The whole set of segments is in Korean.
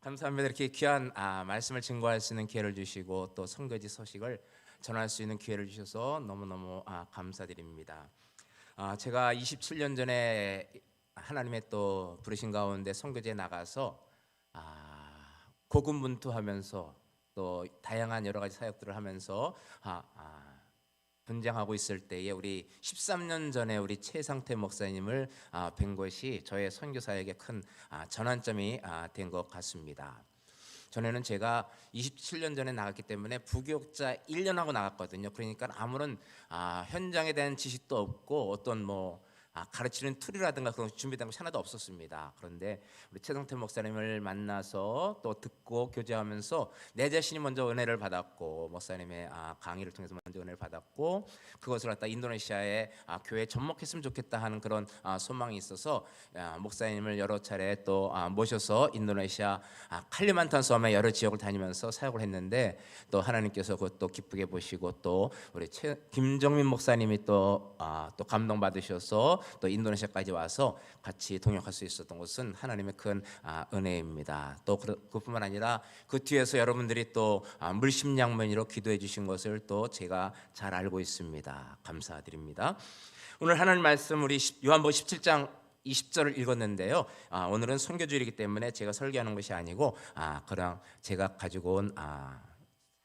감사합니다. 이렇게 귀한 말씀을 증거할 수 있는 기회를 주시고 또 선교지 소식을 전할 수 있는 기회를 주셔서 너무너무 감사드립니다. 제가 27년 전에 하나님의 또 부르신 가운데 선교지에 나가서 고군분투하면서 또 다양한 여러 가지 사역들을 하면서 분장하고 있을 때에 우리 13년 전에 우리 최상태 목사님을 뵌 것이 저의 선교 사역에 큰 전환점이 된 것 같습니다. 전에는 제가 27년 전에 나갔기 때문에 부교육자 1년 하고 나갔거든요. 그러니까 아무런 현장에 대한 지식도 없고 어떤 가르치는 툴이라든가 그런 준비된 것이 하나도 없었습니다. 그런데 우리 최상태 목사님을 만나서 또 듣고 교제하면서 내 자신이 먼저 은혜를 받았고 목사님의 강의를 통해서 먼저 은혜를 받았고 그것을 갖다 인도네시아의 교회에 접목했으면 좋겠다 하는 그런 소망이 있어서 목사님을 여러 차례 또 모셔서 인도네시아 칼리만탄 섬의 여러 지역을 다니면서 사역을 했는데 또 하나님께서 그것도 기쁘게 보시고 또 우리 김정민 목사님이 또 감동받으셔서 또 인도네시아까지 와서 같이 동역할 수 있었던 것은 하나님의 큰 은혜입니다. 또 그뿐만 아니라 그 뒤에서 여러분들이 또 물심양면으로 기도해 주신 것을 또 제가 잘 알고 있습니다. 감사드립니다. 오늘 하나님 말씀 우리 요한복음 17장 20절을 읽었는데요. 오늘은 선교주일이기 때문에 제가 설교하는 것이 아니고 그냥 제가 가지고 온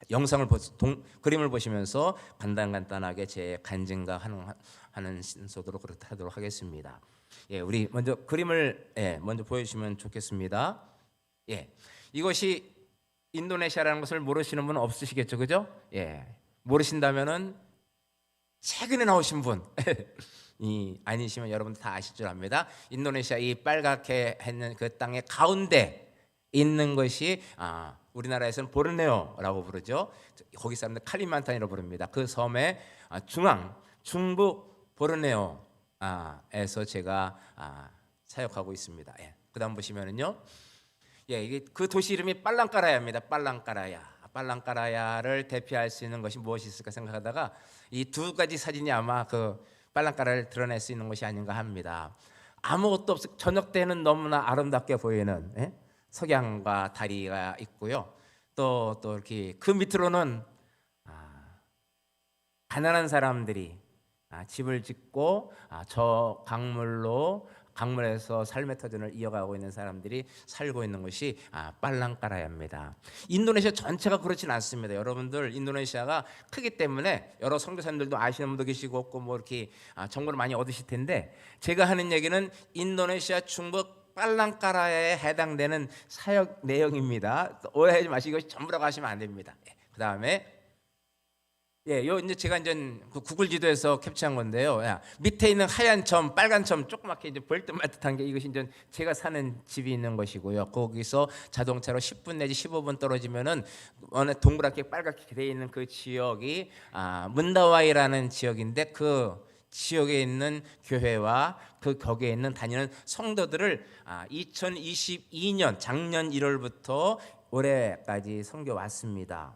영상을 그림을 보시면서 간단하게 제 간증과 하는 순서대로 그렇게 하도록 하겠습니다. 우리 먼저 그림을 먼저 보여주시면 좋겠습니다. 이것이 인도네시아라는 것을 모르시는 분은 없으시겠죠, 그죠? 모르신다면은 최근에 나오신 분 아니시면 여러분들 다 아실 줄 압니다. 인도네시아 이 빨갛게 했는 그 땅의 가운데 있는 것이 우리나라에서는 보르네오라고 부르죠. 거기 사람들 칼리만탄이라고 부릅니다. 그 섬의 중부 보르네오에서 제가 사역하고 있습니다. 그다음 보시면은요, 이게 그 도시 이름이 빨랑까라야입니다. 빨랑까라야를 대표할 수 있는 것이 무엇이 있을까 생각하다가 이 두 가지 사진이 아마 그 빨랑까라를 드러낼 수 있는 것이 아닌가 합니다. 아무것도 없어 저녁 때는 너무나 아름답게 보이는 석양과 다리가 있고요. 또 이렇게 그 밑으로는 가난한 사람들이 집을 짓고 저 강물에서 삶의 터전을 이어가고 있는 사람들이 살고 있는 것이 빨랑까라야입니다. 인도네시아 전체가 그렇진 않습니다. 여러분들 인도네시아가 크기 때문에 여러 선교사님들도 아시는 분도 계시고 없고 이렇게 정보를 많이 얻으실 텐데 제가 하는 얘기는 인도네시아 중부 빨랑까라야에 해당되는 사역 내용입니다. 오해하지 마시고 이것이 전부라고 하시면 안 됩니다. 그 다음에 이제 제가 이제 그 구글 지도에서 캡처한 건데요. 밑에 있는 하얀 점, 빨간 점, 조그맣게 이제 벌듯말듯한 게 이것이 이제 제가 사는 집이 있는 것이고요. 거기서 자동차로 10분 내지 15분 떨어지면은 어느 동그랗게 빨갛게 되어 있는 그 지역이 문다와이라는 지역인데 그 지역에 있는 교회와 거기에 있는 다니는 성도들을 2022년 작년 1월부터 올해까지 섬겨 왔습니다.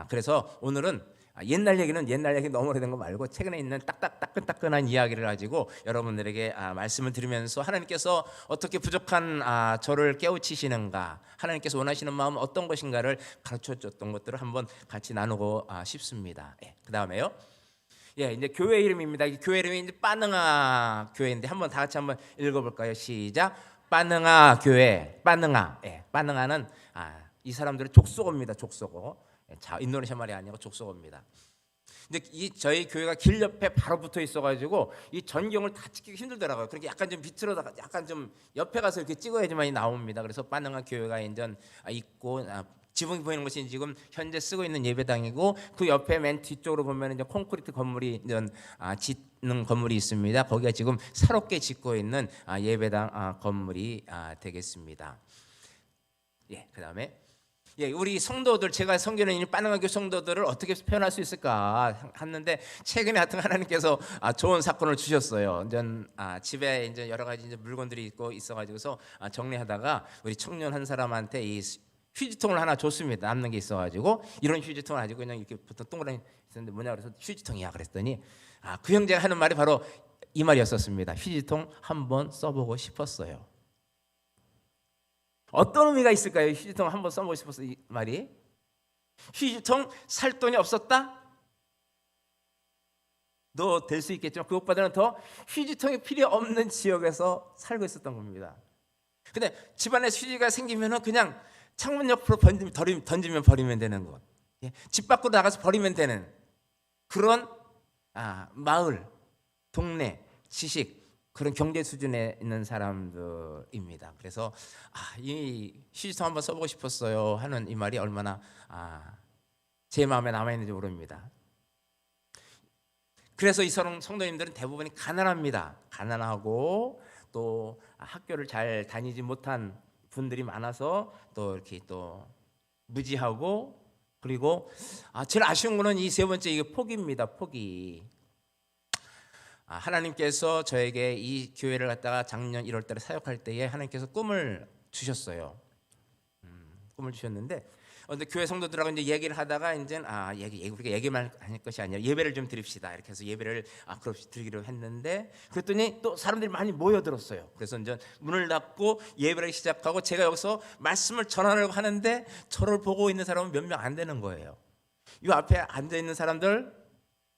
그래서 오늘은 옛날 얘기 너무 오래된 거 말고 최근에 있는 따끈따끈한 이야기를 가지고 여러분들에게 말씀을 드리면서 하나님께서 어떻게 부족한 저를 깨우치시는가, 하나님께서 원하시는 마음은 어떤 것인가를 가르쳐줬던 것들을 한번 같이 나누고 싶습니다. 그 다음에요. 이제 교회 이름입니다. 이 교회 이름이 이제 빠능아 교회인데 한번 다 같이 한번 읽어볼까요? 시작. 빠능아 교회. 빠능아는 이 사람들의 족속어입니다. 족속어. 인도네시아 말이 아니고 족속어입니다. 근데 저희 교회가 길 옆에 바로 붙어 있어가지고 이 전경을 다 찍기가 힘들더라고요. 그렇게 약간 좀 비틀어다가 약간 좀 옆에 가서 이렇게 찍어야지만이 나옵니다. 그래서 빠능아 교회가 이제 있고. 지붕이 보이는 것이 지금 현재 쓰고 있는 예배당이고 그 옆에 맨 뒤쪽으로 보면 이제 콘크리트 건물이 짓는 건물이 있습니다. 거기가 지금 새롭게 짓고 있는 예배당 건물이 되겠습니다. 그다음에 우리 성도들 제가 섬기는 이 빠능하교 성도들을 어떻게 표현할 수 있을까 했는데 최근에 하여튼 하나님께서 좋은 사건을 주셨어요. 집에 이제 여러 가지 이제 물건들이 있어가지고서 정리하다가 우리 청년 한 사람한테 이 휴지통을 하나 줬습니다. 남는 게 있어가지고 이런 휴지통을 가지고 그냥 이렇게 보통 동그라미 있었는데 뭐냐 그래서 휴지통이야 그랬더니 그 형제가 하는 말이 바로 이 말이었었습니다. 휴지통 한번 써보고 싶었어요. 어떤 의미가 있을까요? 휴지통 한번 써보고 싶어서 이 말이. 휴지통 살 돈이 없었다? 너 될 수 있겠지만 그것보다는 더 휴지통이 필요 없는 지역에서 살고 있었던 겁니다. 근데 집안에 휴지가 생기면은 그냥 창문 옆으로 던지면 버리면 되는 것. 집 밖으로 나가서 버리면 되는 그런 마을, 동네, 지식 그런 경제 수준에 있는 사람들입니다. 그래서 이 휴지통 한번 써보고 싶었어요 하는 이 말이 얼마나 제 마음에 남아있는지 모릅니다. 그래서 이 성도님들은 대부분이 가난합니다. 가난하고 또 학교를 잘 다니지 못한 분들이 많아서 또 이렇게 또 무지하고, 그리고 제일 아쉬운 거는 이 세 번째, 이게 포기입니다. 포기. 하나님께서 저에게 이 교회를 갖다가 작년 1월 달에 사역할 때에 하나님께서 꿈을 주셨어요. 꿈을 주셨는데 근데 교회 성도들하고 이제 얘기를 하다가 이제 우리가 얘기만 할 것이 아니라 예배를 좀 드립시다 이렇게 해서 예배를 드리기로 했는데, 그랬더니 또 사람들이 많이 모여들었어요. 그래서 이제 문을 닫고 예배를 시작하고 제가 여기서 말씀을 전하려고 하는데 저를 보고 있는 사람은 몇 명 안 되는 거예요. 이 앞에 앉아 있는 사람들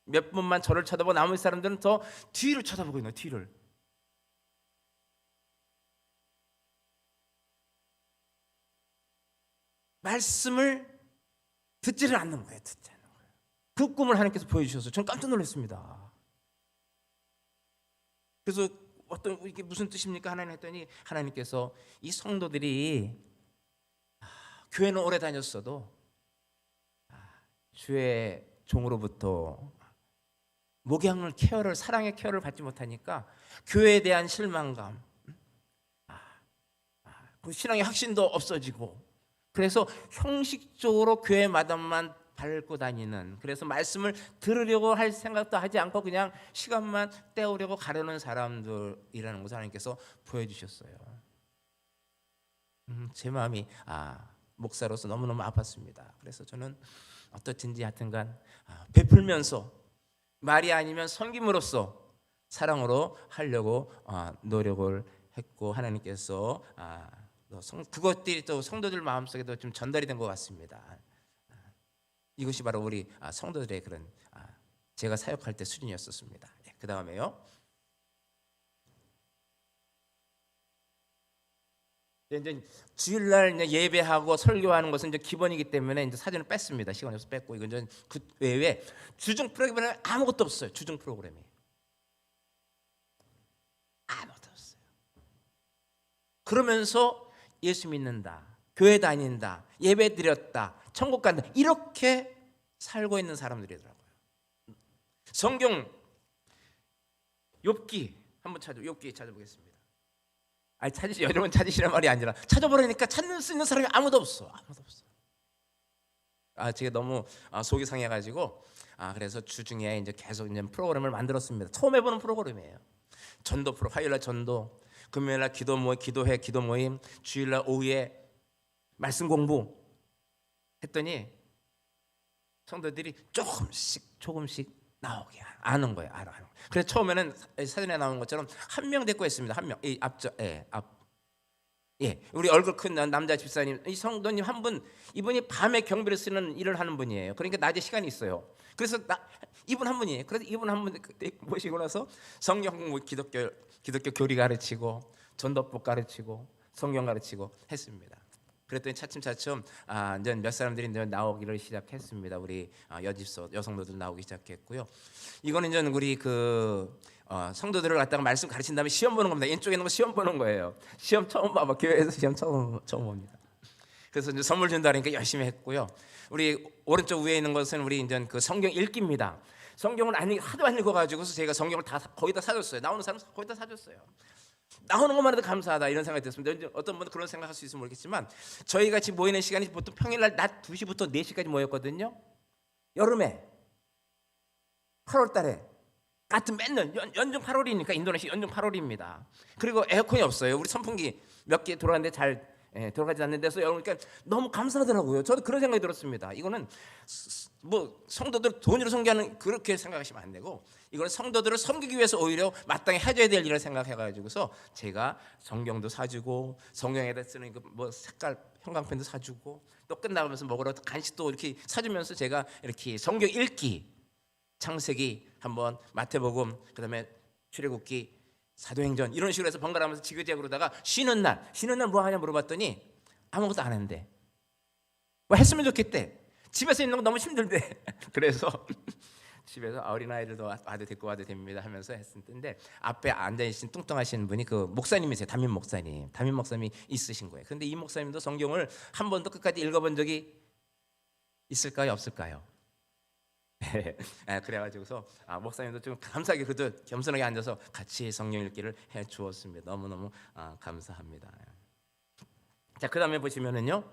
몇 분만 저를 쳐다보고 나머지 사람들은 더 뒤를 쳐다보고 있는 거예요. 뒤를. 말씀을 듣지를 않는 거예요. 듣지 않는 거예요. 그 꿈을 하나님께서 보여주셔서 저는 깜짝 놀랐습니다. 그래서 이게 무슨 뜻입니까? 하나님 했더니 하나님께서 이 성도들이 교회는 오래 다녔어도 주의 종으로부터 목양을 케어를, 사랑의 케어를 받지 못하니까 교회에 대한 실망감, 그 신앙의 확신도 없어지고, 그래서 형식적으로 교회 마당만 밟고 다니는, 그래서 말씀을 들으려고 할 생각도 하지 않고 그냥 시간만 때우려고 가려는 사람들이라는 것을 하나님께서 보여주셨어요. 제 마음이 목사로서 너무너무 아팠습니다. 그래서 저는 어떻든지 하여튼간 베풀면서 말이 아니면 섬김으로써 사랑으로 하려고 노력을 했고, 하나님께서 그것들이 또 성도들 마음속에도 좀 전달이 된 것 같습니다. 이것이 바로 우리 성도들의 그런 제가 사역할 때 수준이었었습니다. 그 다음에요, 이제 주일날 예배하고 설교하는 것은 이제 기본이기 때문에 이제 사진을 뺐습니다. 시간이 없어서 뺐고, 이건 이제 그 외에 주중 프로그램에 아무것도 없어요. 주중 프로그램이 아무것도 없어요. 그러면서 예수 믿는다, 교회 다닌다, 예배 드렸다, 천국 간다, 이렇게 살고 있는 사람들이더라고요. 성경 욥기 한번 욥기 찾아보겠습니다. 여러분 찾으시란 말이 아니라 찾아보려니까 찾을 수 있는 사람이 아무도 없어. 제가 너무 속이 상해가지고 그래서 주중에 이제 계속 이제 프로그램을 만들었습니다. 처음 해보는 프로그램이에요. 전도 화요일날 전도, 금요일날 기도 모임, 주일날 오후에 말씀 공부 했더니 성도들이 조금씩 나오게 아는 거예요. 알아. 그래서 처음에는 사진에 나온 것처럼 한 명 데리고 했습니다. 한 명. 우리 얼굴 큰 남자 집사님, 이 성도님 한 분, 이분이 밤에 경비를 쓰는 일을 하는 분이에요. 그러니까 낮에 시간이 있어요. 그래서 이분 한 분이에요. 그래서 이분 한 분 모시고 나서 성경 공부, 기독교 교리 가르치고, 전도법 가르치고, 성경 가르치고 했습니다. 그랬더니 차츰 이제 몇 사람들이 이제 나오기를 시작했습니다. 우리 여성도들 나오기 시작했고요. 이거는 이제 우리 성도들을 갖다가 말씀 가르친 다음에 시험 보는 겁니다. 왼쪽에 있는 거 시험 보는 거예요. 시험 처음 봐봐. 교회에서 시험 처음 봅니다. 그래서 이제 선물 준다니까 열심히 했고요. 우리 오른쪽 위에 있는 것은 우리 이제 그 성경 읽기입니다. 성경을 하도 안 읽어가지고서 제가 성경을 거의 다 사줬어요. 나오는 사람 거의 다 사줬어요. 나오는 것만 해도 감사하다 이런 생각이 들었습니다. 어떤 분은 그런 생각할 수 있으면 모르겠지만 저희 같이 모이는 시간이 보통 평일날 낮 2시부터 4시까지 모였거든요. 여름에 8월 달에 같은 맨날 연중 8월이니까 인도네시아 연중 8월입니다. 그리고 에어컨이 없어요. 우리 선풍기 몇 개 돌아가는데 잘 들어가지 않는 데서 여러분 그러니까 너무 감사하더라고요. 저도 그런 생각이 들었습니다. 이거는 뭐 성도들 돈으로 섬기는 그렇게 생각하시면 안 되고 이거는 성도들을 섬기기 위해서 오히려 마땅히 해줘야 될 일을 생각해가지고서 제가 성경도 사주고 성경에다 쓰는 그 뭐 색깔 형광펜도 사주고 또 끝나가면서 먹으러 간식도 이렇게 사주면서 제가 이렇게 성경 읽기 창세기 한번 마태복음 그다음에 출애굽기 사도행전 이런 식으로 해서 번갈아가면서 지그재그로다가 쉬는 날 뭐 하냐 물어봤더니 아무것도 안 했는데 뭐 했으면 좋겠대. 집에서 있는 거 너무 힘들대. 그래서 집에서 어린아이들도 와도 데리고 와도 됩니다 하면서 했었는데 앞에 앉아계신 뚱뚱하신 분이 그 목사님이세요. 담임 목사님이 있으신 거예요. 근데 이 목사님도 성경을 한 번도 끝까지 읽어본 적이 있을까요 없을까요? 그래가지고서 목사님도 좀 감사하게 그도 겸손하게 앉아서 같이 성경 읽기를 해 주었습니다. 너무너무 감사합니다. 자, 그 다음에 보시면은요.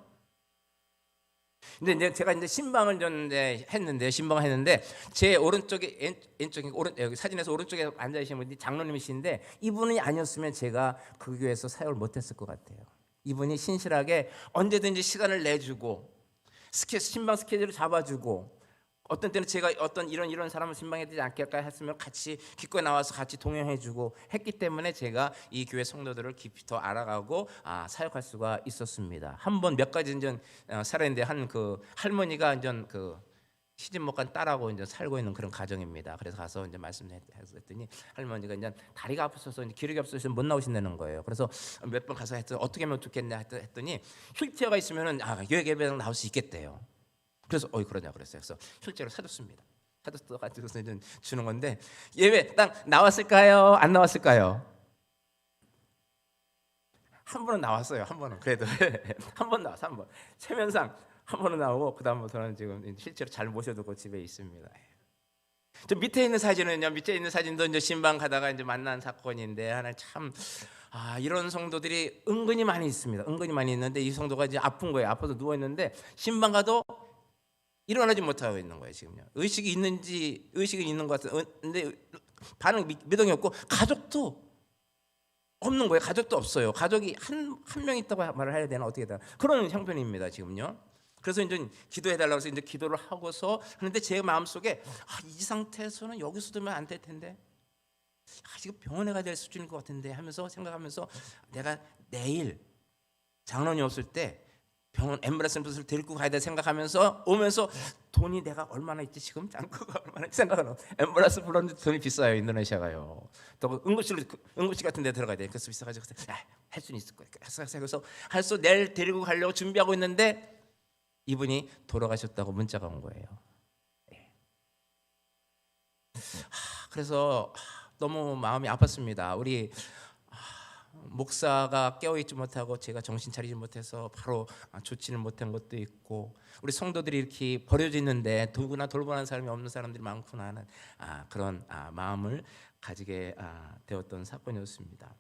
근데 이제 제가 이제 신방을 좀 했는데 제 오른쪽에 왼쪽에 여기 사진에서 오른쪽에 앉아 계신 분이 장로님이신데 이분이 아니었으면 제가 그 교회에서 사역을 못했을 것 같아요. 이분이 신실하게 언제든지 시간을 내주고 신방 스케줄을 잡아주고 어떤 때는 제가 어떤 이런 사람을 신방해야 되지 않겠까 했으면 같이 기꺼이 나와서 같이 동행해주고 했기 때문에 제가 이 교회 성도들을 깊이 더 알아가고 사역할 수가 있었습니다. 한 번 몇 가지 이제 살았는데 한 그 할머니가 이제 그 시집 못 간 딸하고 이제 살고 있는 그런 가정입니다. 그래서 가서 이제 말씀했더니 할머니가 이제 다리가 아프셔서 이제 기력이 없어서 못 나오신다는 거예요. 그래서 몇 번 가서 했더니 어떻게 하면 좋겠냐 했더니 휠체어가 있으면은 교회 예배당 나올 수 있겠대요. 그래서 그러냐 그랬어요. 그래서 실제로 사줬습니다. 사줬어 가지고서 이제 주는 건데 예배 딱 나왔을까요? 안 나왔을까요? 한 번은 나왔어요. 한 번은 그래도 한 번 나왔어. 한 번 체면상 한 번은 나오고 그 다음부터는 지금 실제로 잘 모셔두고 집에 있습니다. 저 밑에 있는 사진은요. 밑에 있는 사진도 이제 신방 가다가 이제 만난 사건인데 하나 참. 이런 성도들이 은근히 많이 있습니다. 은근히 많이 있는데 이 성도가 이제 아픈 거예요. 아파서 누워 있는데 신방 가도 일어나지 못하고 있는 거예요. 지금요. 의식이 있는 것 같은데 반응 미동이 없고 가족도 없는 거예요. 가족도 없어요. 가족이 한 명 있다고 말을 해야 되나 어떻게 되나 그런 형편입니다. 지금요. 그래서 이제 기도해달라고 해서 이제 기도를 하고서 하는데 제 마음속에 이 상태에서는 여기서 두면 안 될 텐데 지금 병원에 가야 될 수준인 것 같은데 하면서 생각하면서 내가 내일 장로님 없을 때 병원 앰뷸런스를 데리고 가야 돼 생각하면서 오면서 돈이 내가 얼마나 있지 지금 잔고가 얼마나 생각하는 앰뷸런스 불렀는데 돈이 비싸요. 인도네시아가요. 또 응급실 같은 데 들어가야 돼. 그래서 비싸가지고 할 수는 있을 거야. 그래서 할수 내일 데리고 가려고 준비하고 있는데 이분이 돌아가셨다고 문자가 온 거예요. 그래서 너무 마음이 아팠습니다. 우리 목사가 깨어있지 못하고 제가 정신 차리지 못해서 바로 조치를 못한 것도 있고 우리 성도들이 이렇게 버려져 있는데 누구나 돌보는 사람이 없는 사람들이 많구나 하는 그런 마음을 가지게 되었던 사건이었습니다.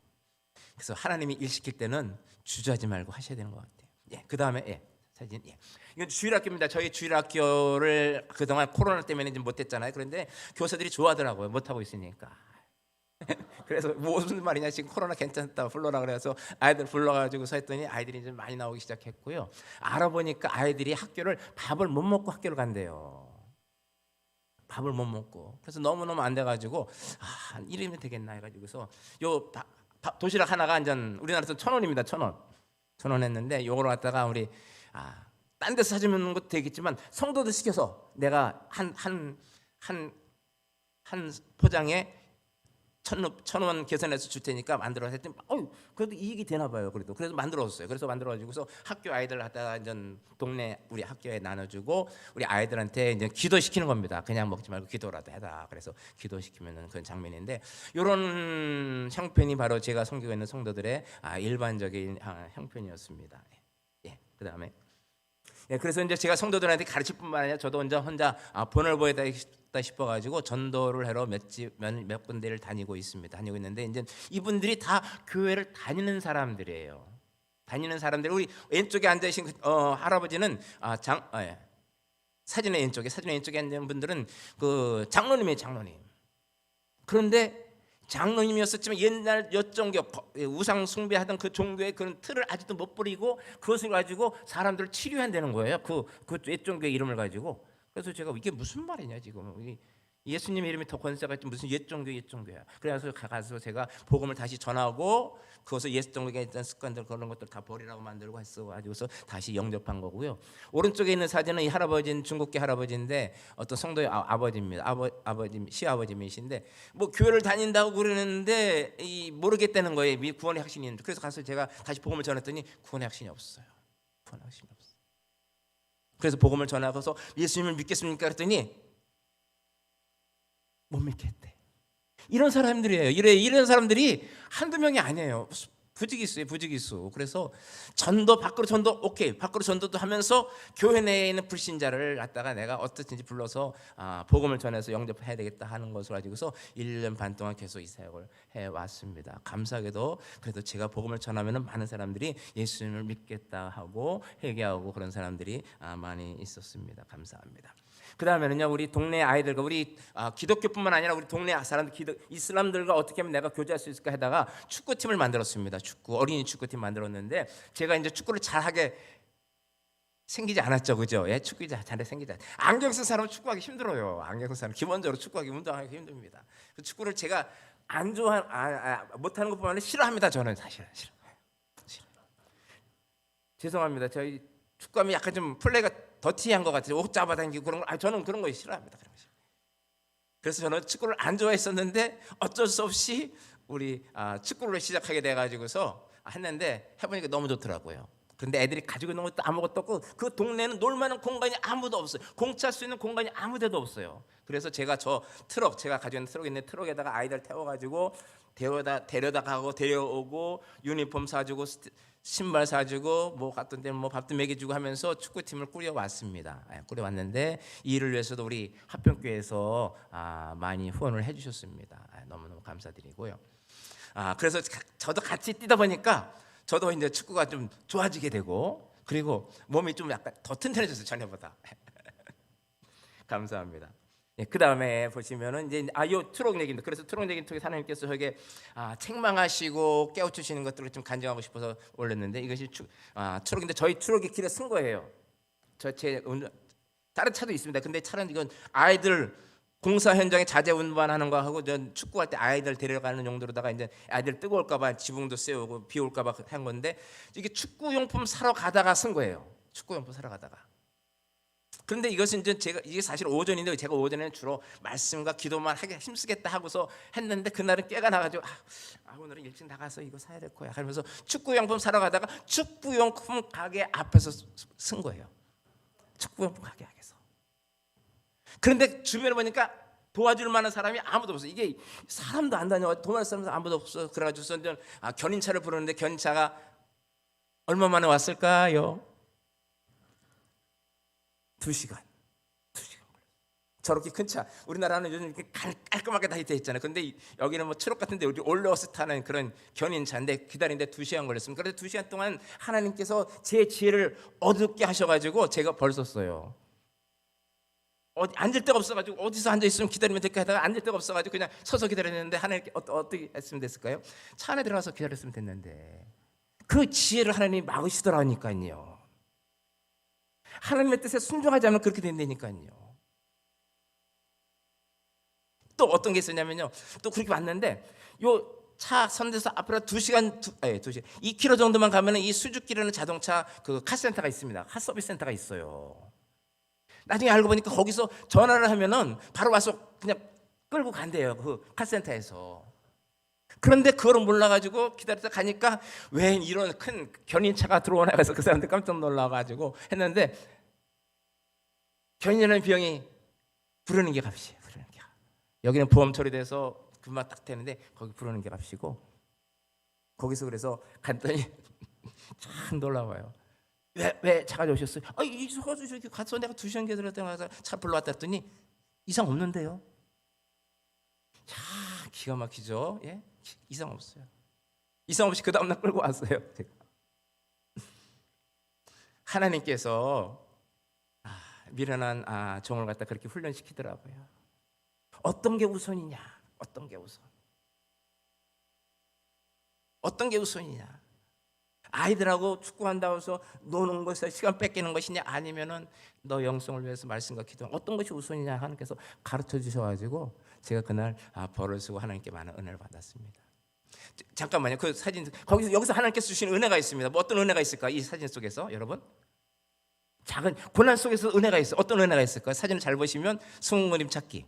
그래서 하나님이 일 시킬 때는 주저하지 말고 하셔야 되는 것 같아요. 그 다음에 사진. 이건 주일학교입니다. 저희 주일학교를 그동안 코로나 때문에 이제 못했잖아요. 그런데 교사들이 좋아하더라고요. 못하고 있으니까. 그래서 무슨 말이냐 지금 코로나 괜찮다 불러라 그래서 아이들 불러가지고서 했더니 아이들이 이제 많이 나오기 시작했고요. 알아보니까 아이들이 학교를 밥을 못 먹고 학교를 간대요. 밥을 못 먹고 그래서 너무너무 안 돼가지고 이러면 되겠나 해가지고서 요 도시락 하나가 이제 우리나라에서 1,000원입니다. 1,000원 했는데 요거를 갖다가 우리 딴 데서 사주는 것도 되겠지만 성도들 시켜서 내가 한 포장에 1,000원 계산해서 줄 테니까 만들어서 했더니 그래도 이익이 되나 봐요. 그래서 만들었어요. 그래서 만들어가지고서 학교 아이들 갖다가 이제 동네 우리 학교에 나눠주고 우리 아이들한테 이제 기도시키는 겁니다. 그냥 먹지 말고 기도라도 해라. 그래서 기도시키면은 그런 장면인데 이런 형편이 바로 제가 섬기고 있는 성도들의 일반적인 형편이었습니다. 그 다음에 그래서 이제 제가 성도들한테 가르칠 뿐만 아니라 저도 혼자 본을 보이다 싶어가지고 전도를 하러 몇 군데를 다니고 있는데 이제 이분들이 다 교회를 다니는 사람들이에요. 우리 왼쪽에 앉아 계신 할아버지는 사진의 왼쪽에 앉은 분들은 그 장로님이에요. 장로님. 그런데 장로님이었었지만 옛날 엿종교 우상 숭배하던 그 종교의 그런 틀을 아직도 못 버리고 그것을 가지고 사람들을 치료한다는 거예요. 그 옛종교의 이름을 가지고. 그래서 제가 이게 무슨 말이냐 지금. 예수님 이름이 더 권세가 있지 무슨 옛종교야. 그래서 가서 제가 복음을 다시 전하고 그것을 옛종교에 있던 습관들 그런 것들 다 버리라고 만들고 했어가지고서 다시 영접한 거고요. 오른쪽에 있는 사진은 이 할아버지는 중국계 할아버지인데 어떤 성도의 아버지입니다. 아버지 시아버지이신데 뭐 교회를 다닌다고 그러는데 모르겠다는 거예요. 구원의 확신이 있는데. 그래서 가서 제가 다시 복음을 전했더니 구원의 확신이 없어요. 구원의 확신이 없어요. 그래서 복음을 전하고서 예수님을 믿겠습니까? 그랬더니 못 믿겠대. 이런 사람들이에요. 이런 사람들이 한두 명이 아니에요. 부지기수예요. 그래서 전도 밖으로 전도 오케이 밖으로 전도도 하면서 교회 내에 있는 불신자를 갖다가 내가 어떻든지 불러서 복음을 전해서 영접해야 되겠다 하는 것을 가지고서 1년 반 동안 계속 이 사역을 해왔습니다. 감사하게도 그래도 제가 복음을 전하면 많은 사람들이 예수님을 믿겠다 하고 회개하고 그런 사람들이 많이 있었습니다. 감사합니다. 그 다음에는요, 우리 동네 아이들과 우리 기독교뿐만 아니라 우리 동네 사람들 이슬람들과 어떻게 하면 내가 교제할 수 있을까 하다가 축구팀을 만들었습니다. 어린이 축구팀 만들었는데 제가 이제 축구를 잘하게 생기지 않았죠, 그죠? 예, 축구 잘해 생기지 않. 안경 쓴 사람은 축구하기 힘들어요. 안경 쓴 사람 기본적으로 축구하기 운동하기 힘듭니다. 그 축구를 제가 안 못하는 것뿐만 아니라 싫어합니다. 저는 사실 싫어. 죄송합니다. 저희 축구하면 약간 좀 플레이가 더티한 것 같아요. 옷 잡아당기고 그런 거. 저는 그런 거 싫어합니다. 그래서 저는 축구를 안 좋아했었는데 어쩔 수 없이 우리 축구를 시작하게 돼가지고서 했는데 해보니까 너무 좋더라고요. 그런데 애들이 가지고 있는 것도 아무것도 없고 그 동네는 놀만한 공간이 아무도 없어요. 공차할 수 있는 공간이 아무데도 없어요. 그래서 제가 제가 가지고 있는 트럭 있는 트럭에다가 아이들 태워가지고 데려다 가고 데려오고 유니폼 사주고 신발 사주고 뭐 갔던 데는 뭐 밥도 먹여주고 하면서 축구팀을 꾸려왔습니다. 꾸려왔는데 이 일을 위해서도 우리 화평교회에서 많이 후원을 해주셨습니다. 너무너무 감사드리고요. 그래서 저도 같이 뛰다 보니까 저도 이제 축구가 좀 좋아지게 되고 그리고 몸이 좀 약간 더 튼튼해졌어요, 전에보다. 감사합니다. 그 다음에 보시면은 이제 요 트럭 얘기입니다. 그래서 트럭 얘기 통해 하나님께서 저에게 책망하시고 깨우치시는 것들을 좀 간증하고 싶어서 올렸는데 이것이 트럭인데 저희 트럭이 길에 쓴 거예요. 다른 차도 있습니다. 근데 차는 이건 아이들 공사 현장에 자재 운반하는 거 하고 전 축구할 때 아이들 데려가는 용도로다가 이제 아이들 뜨거울까봐 지붕도 세우고 비 올까봐 한 건데 이게 축구용품 사러 가다가 쓴 거예요. 축구용품 사러 가다가. 그런데 이것은 이제 이게 사실 오전인데 제가 오전에는 주로 말씀과 기도만 하게 힘쓰겠다 하고서 했는데 그날은 깨가 나가지고 오늘은 일찍 나가서 이거 사야 될 거야 하면서 축구용품 사러 가다가 축구용품 가게 앞에서 쓴 거예요. 축구용품 가게 앞에서. 그런데 주변에 보니까 도와줄 만한 사람이 아무도 없어요. 이게 사람도 안 다녀 도와줄 사람도 아무도 없어. 그래가지고서 견인차를 부르는데 견인차가 얼마 만에 왔을까요? 2시간. 저렇게 큰 차. 우리나라는 요즘 이렇게 깔끔하게 다 있잖아요. 근데 여기는 뭐 트럭 같은데 우리 올려서 타는 그런 견인차인데 기다리는데 2시간 걸렸습니다. 그래서 2시간 동안 하나님께서 제 지혜를 어둡게 하셔가지고 제가 벌 썼어요. 앉을 데가 없어가지고 어디서 앉아 있으면 기다리면 될까 하다가 앉을 데가 없어가지고 그냥 서서 기다렸는데 하나님께 어떻게 했으면 됐을까요? 차 안에 들어가서 기다렸으면 됐는데 그 지혜를 하나님이 막으시더라니까요. 하나님의 뜻에 순종하지 않으면 그렇게 된다니까요. 또 어떤 게 있었냐면요. 또 그렇게 왔는데 요 차 선대서 앞으로 2시간 2km 정도만 가면은 이 수주길에는 자동차 그 카센터가 있습니다. 카 서비스 센터가 있어요. 나중에 알고 보니까 거기서 전화를 하면은 바로 와서 그냥 끌고 간대요. 그 카센터에서. 그런데 그걸 몰라가지고 기다리다 가니까 왜 이런 큰 견인차가 들어오나 해서 그 사람들 깜짝 놀라가지고 했는데 견인하는 비용이 부르는 게 값이에요. 부르는 게. 여기는 보험 처리돼서 금방 딱 되는데 거기 부르는 게 값이고 거기서 그래서 갔더니 참 놀라워요. 왜 차가 오셨어요? 이 차가 저기 가서 내가 2시간 기다렸다가 가서 차 불러왔다 했더니 이상 없는데요. 자, 기가 막히죠. 예? 이상 없어요. 이상 없이 그 다음날 끌고 왔어요. 제가. 하나님께서 미련한 종을 갖다 그렇게 훈련시키더라고요. 어떤 게 우선이냐? 어떤 게 우선? 어떤 게 우선이냐? 아이들하고 축구한다고 해서 노는 것에 시간 뺏기는 것이냐, 아니면은 너 영성을 위해서 말씀과 기도 어떤 것이 우선이냐 하나님께서 가르쳐 주셔가지고 제가 그날 벌을 쓰고 하나님께 많은 은혜를 받았습니다. 잠깐만요. 그 사진 거기서 여기서 하나님께서 주신 은혜가 있습니다. 뭐 어떤 은혜가 있을까? 이 사진 속에서 여러분 작은 고난 속에서 은혜가 있어. 어떤 은혜가 있을까? 사진을 잘 보시면 숨은 그림 찾기.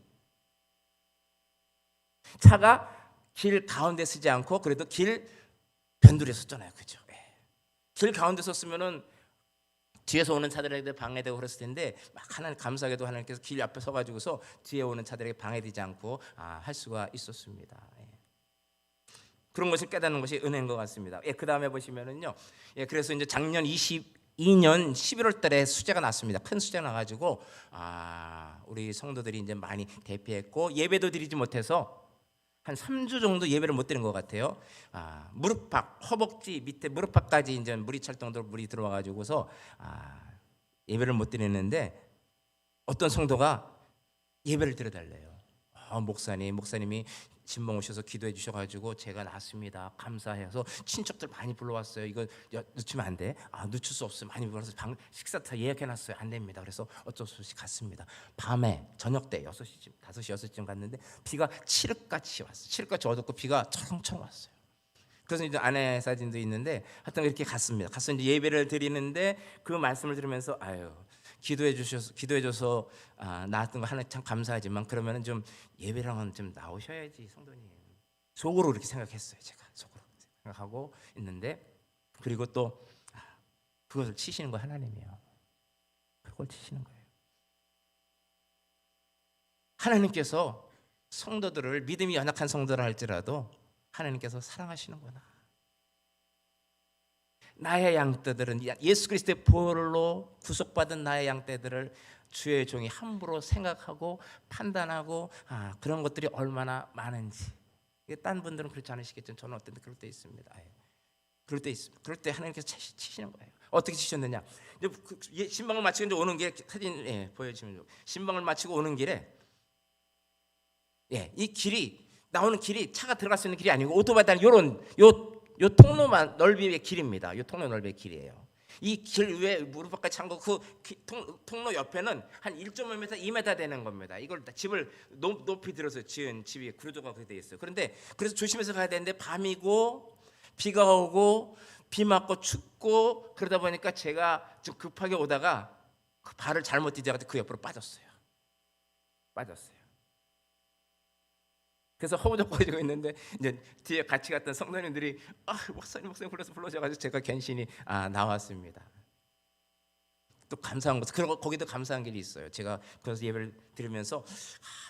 차가 길 가운데 서지 않고 그래도 길 변두리에 섰잖아요, 그죠? 길 가운데 섰으면은 뒤에서 오는 차들에게 방해되고 그랬을 텐데 막 하나님 감사하게도 하나님께서 길 앞에 서가지고서 뒤에 오는 차들에게 방해되지 않고 할 수가 있었습니다. 그런 것을 깨닫는 것이 은혜인 것 같습니다. 그 다음에 보시면은요, 그래서 이제 작년 22년 11월 달에 수재가 났습니다. 큰 수재가 나가지고 우리 성도들이 이제 많이 대피했고 예배도 드리지 못해서 한 3주 정도 예배를 못 드린 것 같아요. 무릎팍, 허벅지 밑에 무릎팍까지 이제 물이 찰 정도로 물이 들어와 가지고서 예배를 못 드리는데 어떤 성도가 예배를 드려달래요. 목사님이 진봉 오셔서 기도해 주셔가지고 제가 나왔습니다. 감사해서 친척들 많이 불러왔어요. 이거 늦추면 안 돼. 늦출 수 없어요. 많이 불러서 식사 다 예약해놨어요. 안 됩니다. 그래서 어쩔 수 없이 갔습니다. 밤에 저녁 때 6시쯤 5시 6시쯤 갔는데 비가 칠흑같이 왔어요. 칠흑같이 어둡고 비가 철렁철렁 왔어요. 그래서 이제 아내 사진도 있는데 하여튼 이렇게 갔습니다. 가서 이제 예배를 드리는데 그 말씀을 들으면서 기도해줘서 나왔던 거 하나 참 감사하지만 그러면은 좀 예배랑은 좀 나오셔야지 성도님. 속으로 그렇게 생각했어요. 제가 속으로 생각하고 있는데 그리고 또 그것을 치시는 거 하나님이에요. 그걸 치시는 거예요. 하나님께서 성도들을 믿음이 연약한 성도라 할지라도 하나님께서 사랑하시는구나. 나의 양떼들은 예수 그리스도의 보혈로 구속받은 나의 양떼들을 주의 종이 함부로 생각하고 판단하고 그런 것들이 얼마나 많은지. 딴 분들은 그렇지 않으시겠죠. 저는 어떤 때 그럴 때 있습니다. 그럴 때 있습니다. 그럴 때 하나님께서 치시는 거예요. 어떻게 치셨느냐? 신방을 마치고 이제 오는 길에 사진 보여주시면 신방을 마치고 오는 길에 이 길이 나오는 길이 차가 들어갈 수 있는 길이 아니고 오토바이 다니는 요 통로만 넓이의 길입니다. 요 통로 넓이의 길이에요. 이 길 위에 무릎까지 찬 거 그 통로 옆에는 한 1.5m, 2m 되는 겁니다. 이걸 집을 높이 들어서 지은 집이 구조가 그렇게 돼 있어요. 그런데 그래서 조심해서 가야 되는데 밤이고 비가 오고 비 맞고 춥고 그러다 보니까 제가 좀 급하게 오다가 그 발을 잘못 디뎌가지고 그 옆으로 빠졌어요. 그래서 허우적거리고 있는데 이제 뒤에 같이 갔던 성도님들이 목사님 불러셔가지고 제가 괜시히 나왔습니다. 또 감사한 것, 그리고 거기도 감사한 길이 있어요. 제가 그래서 예배를 들으면서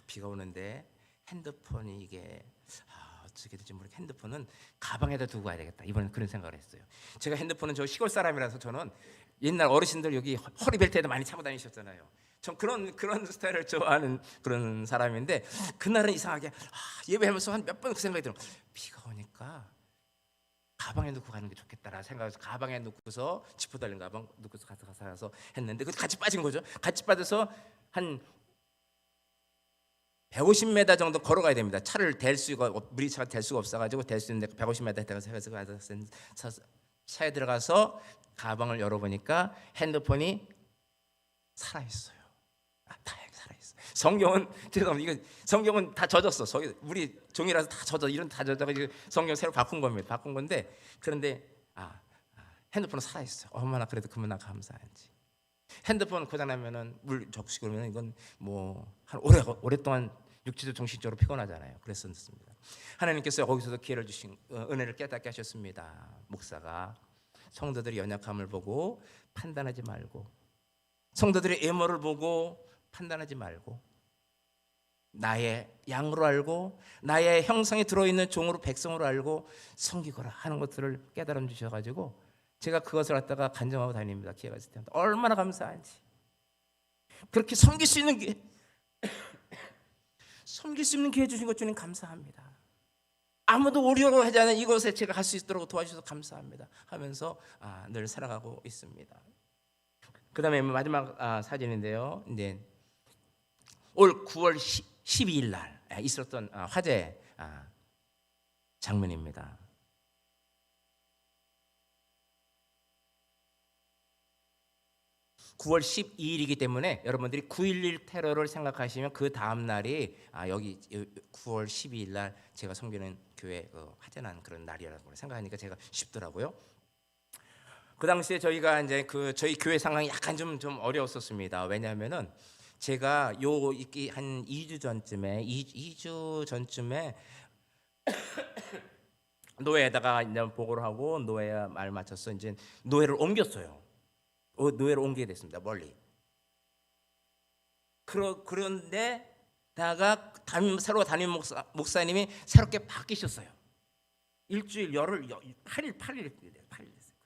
비가 오는데 핸드폰이 이게 어떻게 될지 모르게 핸드폰은 가방에다 두고 가야 되겠다. 이번엔 그런 생각을 했어요. 제가 핸드폰은 저 시골 사람이라서 저는 옛날 어르신들 여기 허리벨트에도 많이 차고 다니셨잖아요. 전 그런 스타일을 좋아하는 그런 사람인데 그날은 이상하게 예배하면서 한 몇 번 그 생각이 들어요. 비가 오니까 가방에 넣고 가는 게 좋겠다라는 생각해서 가방에 넣고서 지퍼 달린 가방 넣고서 가서 했는데 그 같이 빠진 거죠. 같이 빠져서 한 150m 정도 걸어가야 됩니다. 물이 차가 댈 수가 없어가지고 댈 수 있는데 150m 가서 차에 들어가서 가방을 열어보니까 핸드폰이 살아있어요. 다행히 살아있어요. 성경은 다 젖었어. 우리 종이라서 다 젖어. 이런 다 젖어가지고 성경 새로 바꾼 건데 그런데 핸드폰은 살아있어요. 얼마나 그래도 그만나 감사한지. 핸드폰 고장나면은 물 적시고 그러면 이건 뭐 한 오랫동안 육체적 정신적으로 피곤하잖아요. 그랬었습니다. 하나님께서 거기서도 기회를 주신 은혜를 깨닫게 하셨습니다. 목사가 성도들의 연약함을 보고 판단하지 말고 성도들의 애모를 보고 판단하지 말고 나의 양으로 알고 나의 형상에 들어있는 종으로 백성으로 알고 섬기거라 하는 것들을 깨달음 주셔가지고 제가 그것을 갖다가 간증하고 다닙니다. 기회가 있을 때마다 얼마나 감사한지. 그렇게 섬길 수 있는 기회 주신 것 주님 감사합니다. 아무도 오려고 하지 않은 이곳에 제가 갈 수 있도록 도와주셔서 감사합니다 하면서 늘 살아가고 있습니다. 그 다음에 마지막 사진인데요. 이제 올 9월 12일 날 있었던 화재 장면입니다. 9월 12일이기 때문에 여러분들이 9.11 테러를 생각하시면 그 다음 날이 여기 9월 12일 날 제가 섬기는 교회 화재난 그런 날이라고 생각하니까 제가 쉽더라고요. 그 당시에 저희가 이제 저희 교회 상황이 약간 좀 어려웠었습니다. 왜냐하면은 제가 한 2주 전쯤에 노회에다가 이제 보고를 하고 노회 말 맞춰서 이제 노회를 옮겼어요. 노회를 옮기게 됐습니다. 멀리. 그런데 다가 새로 담임 목사님이 새롭게 바뀌셨어요. 일주일 열흘 8일 됐어요.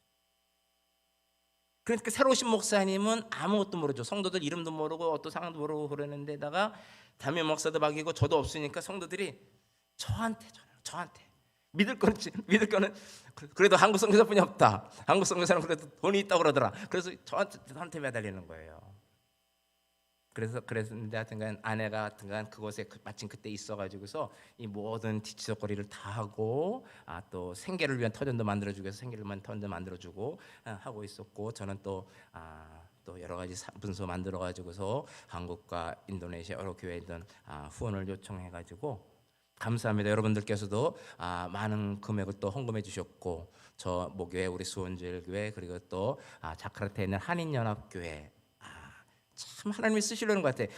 그러니까 새로 오신 목사님은 아무것도 모르죠. 성도들 이름도 모르고 어떤 상황도 모르고 그러는데다가 담임 목사도 바뀌고 저도 없으니까 성도들이 저한테 믿을 거는 그래도 한국 선교사뿐이 없다. 한국 선교사는 그래도 돈이 있다고 그러더라. 그래서 저한테 매달리는 거예요. 그랬는데 하여튼간 아내가 하여튼간 그곳에 마침 그때 있어가지고서 이 모든 뒤치덕거리를 다 하고 또 생계를 위한 터전도 만들어주고 해서 생계를 위한 터전도 만들어주고 하고 있었고 저는 또 여러 가지 문서 만들어가지고서 한국과 인도네시아 여러 교회에 있던 후원을 요청해가지고 감사합니다. 여러분들께서도 많은 금액을 또 헌금해 주셨고 저 모교회 우리 수원제일교회 그리고 또 자카르타에 있는 한인연합교회 참 하나님이 쓰시려는 것 같아요.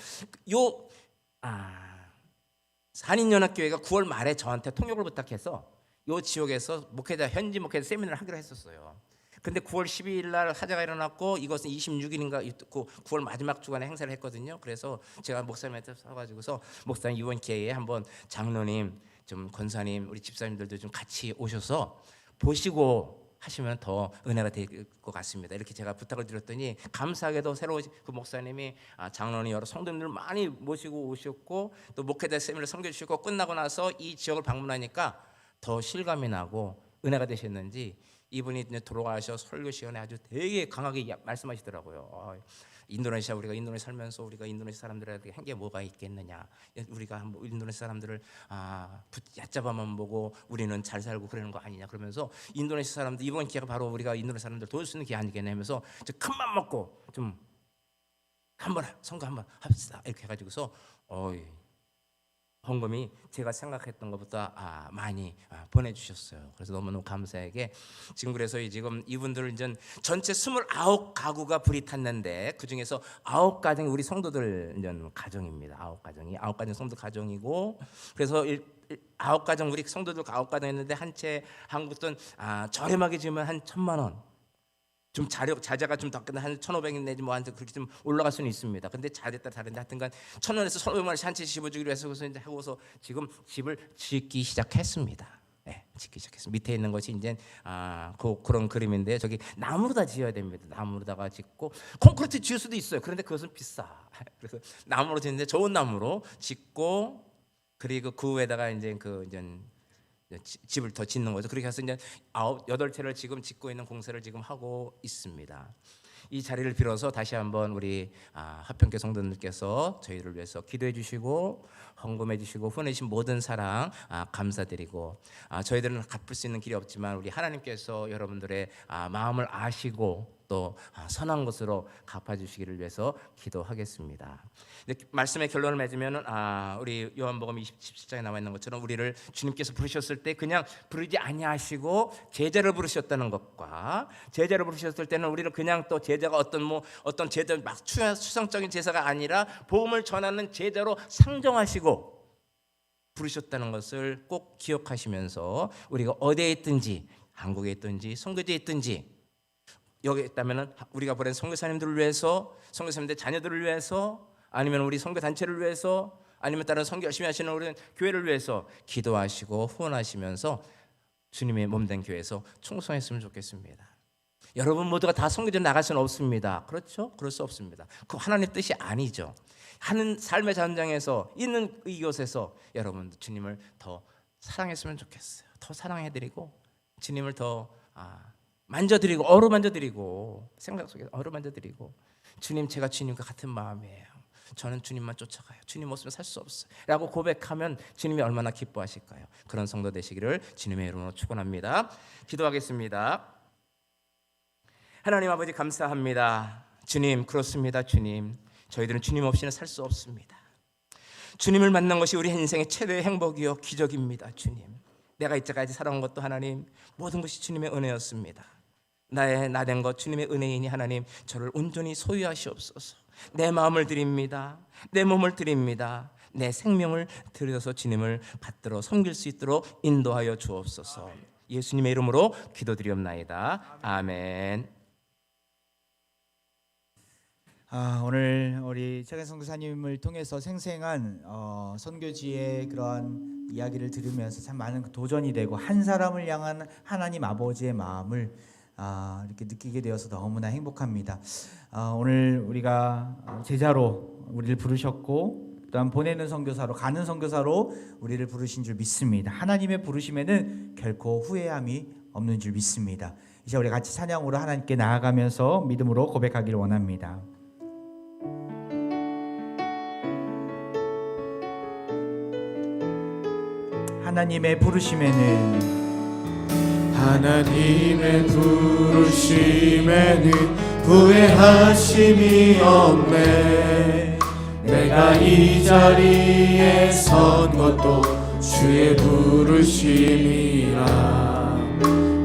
한인연합교회가 9월 말에 저한테 통역을 부탁해서 요 지역에서 현지 목회자 세미나를 하기로 했었어요. 근데 9월 12일 날 화재가 일어났고 이것은 26일인가 9월 마지막 주간에 행사를 했거든요. 그래서 제가 목사님한테 써가지고서 목사님 이번 기회에 한번 장로님, 좀 권사님, 우리 집사님들도 좀 같이 오셔서 보시고 하시면 더 은혜가 될 것 같습니다. 이렇게 제가 부탁을 드렸더니 감사하게도 새로 그 목사님이 장로님 여러 성도님들 많이 모시고 오셨고 또 목회자 세미나를 섬겨주시고 끝나고 나서 이 지역을 방문하니까 더 실감이 나고 은혜가 되셨는지 이분이 이제 돌아가셔 설교 시간에 아주 되게 강하게 말씀하시더라고요. 우리가 인도네시아 살면서 우리가 인도네시아 사람들에게 한 게 뭐가 있겠느냐? 우리가 인도네시아 사람들을 얕잡아만 보고 우리는 잘 살고 그러는 거 아니냐? 그러면서 인도네시아 사람들 이번 기회가 바로 우리가 인도네시아 사람들 도울 수 있는 기회 아니겠냐 하면서 큰 맘 먹고 좀 한번 선거 한번 합시다 이렇게 해가지고서 헌금이 제가 생각했던 것보다 많이 보내주셨어요. 그래서 너무너무 감사하게 그래서 지금 이분들 이제 전체 29가구가 불이 탔는데 그 중에서 9가정이 우리 성도들 가정입니다. 9가정 성도 가정이고 그래서 9가정 우리 성도들 9가정 했는데 한 채 한국 돈 저렴하게 지으면 한 1,000만 원. 좀 자재가 좀 더 한 1,500원 내지 뭐한테 그렇게 좀 올라갈 수는 있습니다. 근데 자재에 따라 다른데 하여튼간 1,000원에서 1,500원씩 한 채 집어주기로 해서 그래서 이제 하고서 지금 집을 짓기 시작했습니다. 네, 짓기 시작했습니다. 밑에 있는 것이 이제 그런 그림인데 저기 나무로 다 지어야 됩니다. 나무로다가 짓고 콘크리트 지을 수도 있어요. 그런데 그것은 비싸. 그래서 나무로 짓는데 좋은 나무로 짓고 그리고 그 위에다가 이제 집을 더 짓는 거죠. 그렇게 해서 이제 8채를 지금 짓고 있는 공사를 지금 하고 있습니다. 이 자리를 빌어서 다시 한번 우리 화평교 성도님들께서 저희를 위해서 기도해 주시고 헌금해 주시고 후원해 주신 모든 사랑 감사드리고 저희들은 갚을 수 있는 길이 없지만 우리 하나님께서 여러분들의 마음을 아시고 또 선한 것으로 갚아주시기를 위해서 기도하겠습니다. 말씀의 결론을 맺으면 우리 요한복음 27장에 나와 있는 것처럼 우리를 주님께서 부르셨을 때 그냥 부르지 아니하시고 제자를 부르셨다는 것과 제자를 부르셨을 때는 우리를 그냥 또 제자가 어떤 제자 막 추상적인 제사가 아니라 복음을 전하는 제자로 상정하시고 부르셨다는 것을 꼭 기억하시면서 우리가 어디에 있든지 한국에 있든지 선교지에 있든지 여기 있다면은 우리가 보낸 선교사님들을 위해서 선교사님들 자녀들을 위해서 아니면 우리 선교 단체를 위해서 아니면 다른 선교 열심히 하시는 우리 교회를 위해서 기도하시고 후원하시면서 주님의 몸된 교회에서 충성했으면 좋겠습니다. 여러분 모두가 다 선교지로 나갈 수는 없습니다. 그렇죠? 그럴 수 없습니다. 그 하나님의 뜻이 아니죠. 하는 삶의 전장에서 있는 이곳에서 여러분 주님을 더 사랑했으면 좋겠어요. 더 사랑해드리고 주님을 더 만져드리고 어루만져드리고 생각 속에 어루만져드리고 주님 제가 주님과 같은 마음이에요. 저는 주님만 쫓아가요. 주님 없으면 살 수 없어요 라고 고백하면 주님이 얼마나 기뻐하실까요? 그런 성도 되시기를 주님의 이름으로 축원합니다. 기도하겠습니다. 하나님 아버지 감사합니다. 주님, 그렇습니다. 주님, 저희들은 주님 없이는 살 수 없습니다. 주님을 만난 것이 우리 인생의 최대의 행복이요 기적입니다. 주님, 내가 이때까지 살아온 것도 하나님 모든 것이 주님의 은혜였습니다. 나의 나된 것 주님의 은혜이니 하나님 저를 온전히 소유하시옵소서. 내 마음을 드립니다. 내 몸을 드립니다. 내 생명을 드려서 주님을 받들어 섬길 수 있도록 인도하여 주옵소서. 예수님의 이름으로 기도드리옵나이다. 아멘. 오늘 우리 최강 선교사님을 통해서 생생한 선교지의 그러한 이야기를 들으면서 참 많은 도전이 되고 한 사람을 향한 하나님 아버지의 마음을 이렇게 느끼게 되어서 너무나 행복합니다. 오늘 우리가 제자로 우리를 부르셨고 또한 보내는 선교사로 가는 선교사로 우리를 부르신 줄 믿습니다. 하나님의 부르심에는 결코 후회함이 없는 줄 믿습니다. 이제 우리 같이 찬양으로 하나님께 나아가면서 믿음으로 고백하기를 원합니다. 하나님의 부르심에는 후회하심이 없네. 내가 이 자리에 선 것도 주의 부르심이라.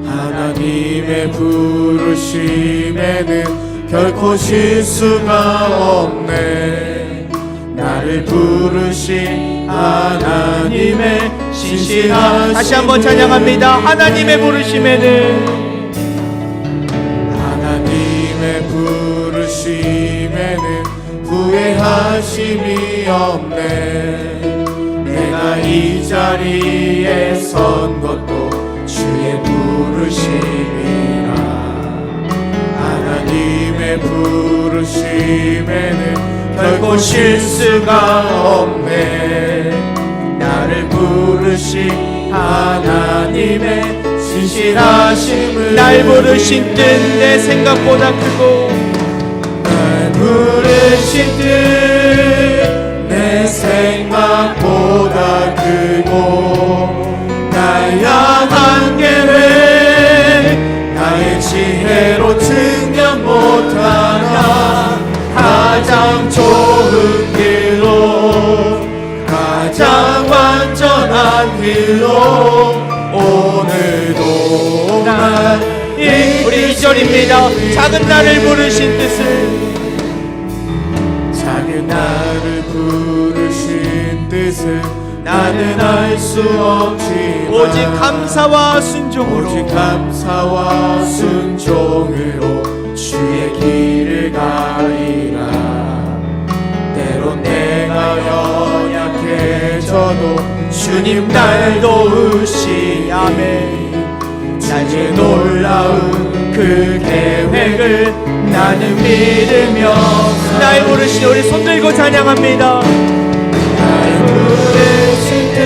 하나님의 부르심에는 결코 실수가 없네. 나를 부르신 하나님의 신실하심을 다시 한번 찬양합니다. 하나님의 부르심에는 후회하심이 없네. 내가 이 자리에 선 것도 주의 부르심이라. 하나님의 부르심에는 결코 실수가 없네. 나를 부르신 하나님의 신실하심을 날 부르신 뜻 내 생각보다 크고 날 부르신 뜻 내 생각보다 크고 날 향한 계획 나의 지혜로 증명 못하나 가장 좋은 길로 가장 완전한 길로 오늘도 난 우리 2절입니다. 작은 나를 부르신 뜻을 나는 알 수 없지만 오직 감사와 순종으로 주의 길을 가리라. 때론 내가 연약해져도 주님 날 도우시니 나의 놀라운 그 계획을 나는 믿으며 날 부르시니 우리 손들고 찬양합니다. 날 부르신 뜻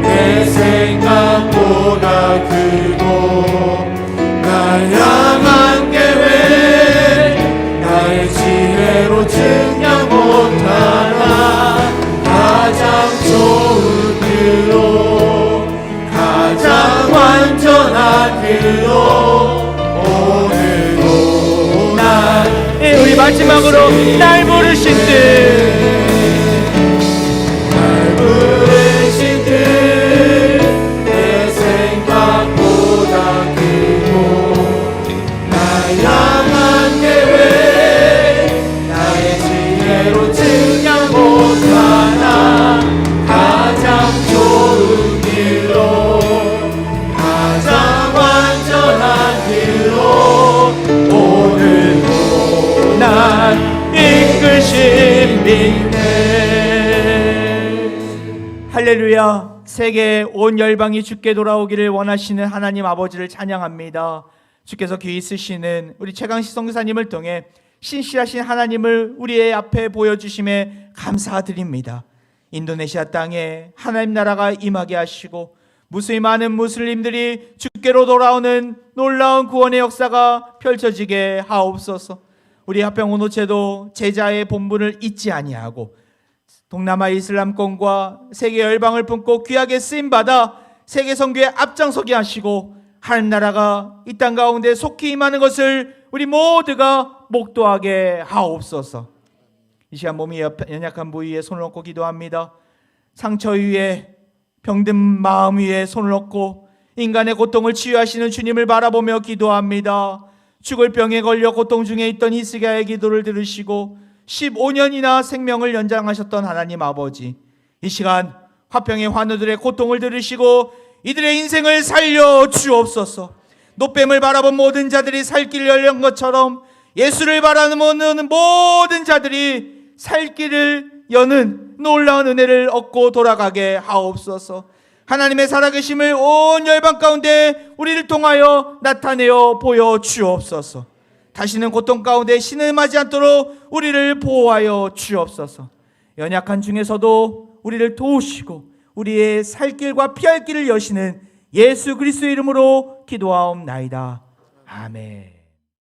내 생각보다 크고 날 향한 계획 나의 지혜로 증명 못하나 가장 좋은 길로 가장 완전한 길로 오늘도 날 우리 마지막으로 날 부르신 뜻 내 생각보다 크고 날 향한 계획 나의 지혜로 증명 못하나 가장 좋은 길로 가장 완전한 길로 오늘도 날 이끄신 믿네. 할렐루야. 세계 온 열방이 주께 돌아오기를 원하시는 하나님 아버지를 찬양합니다. 주께서 귀히 쓰시는 우리 최강식 선교사님을 통해 신실하신 하나님을 우리의 앞에 보여주심에 감사드립니다. 인도네시아 땅에 하나님 나라가 임하게 하시고 무수히 많은 무슬림들이 주께로 돌아오는 놀라운 구원의 역사가 펼쳐지게 하옵소서. 우리 합평원호체도 제자의 본분을 잊지 아니하고 동남아 이슬람권과 세계 열방을 품고 귀하게 쓰임받아 세계 선교에 앞장서게 하시고 하나님 나라가 이 땅 가운데 속히 임하는 것을 우리 모두가 목도하게 하옵소서. 이 시간 몸이 연약한 부위에 손을 얹고 기도합니다. 상처 위에 병든 마음 위에 손을 얹고 인간의 고통을 치유하시는 주님을 바라보며 기도합니다. 죽을 병에 걸려 고통 중에 있던 히스기야의 기도를 들으시고 15년이나 생명을 연장하셨던 하나님 아버지, 이 시간 화평의 환우들의 고통을 들으시고 이들의 인생을 살려 주옵소서. 노뱀을 바라본 모든 자들이 살 길을 열린 것처럼 예수를 바라보는 모든 자들이 살 길을 여는 놀라운 은혜를 얻고 돌아가게 하옵소서. 하나님의 살아계심을 온 열방 가운데 우리를 통하여 나타내어 보여주옵소서. 다시는 고통 가운데 신음하지 않도록 우리를 보호하여 주옵소서. 연약한 중에서도 우리를 도우시고 우리의 살 길과 피할 길을 여시는 예수 그리스도의 이름으로 기도하옵나이다. 아멘.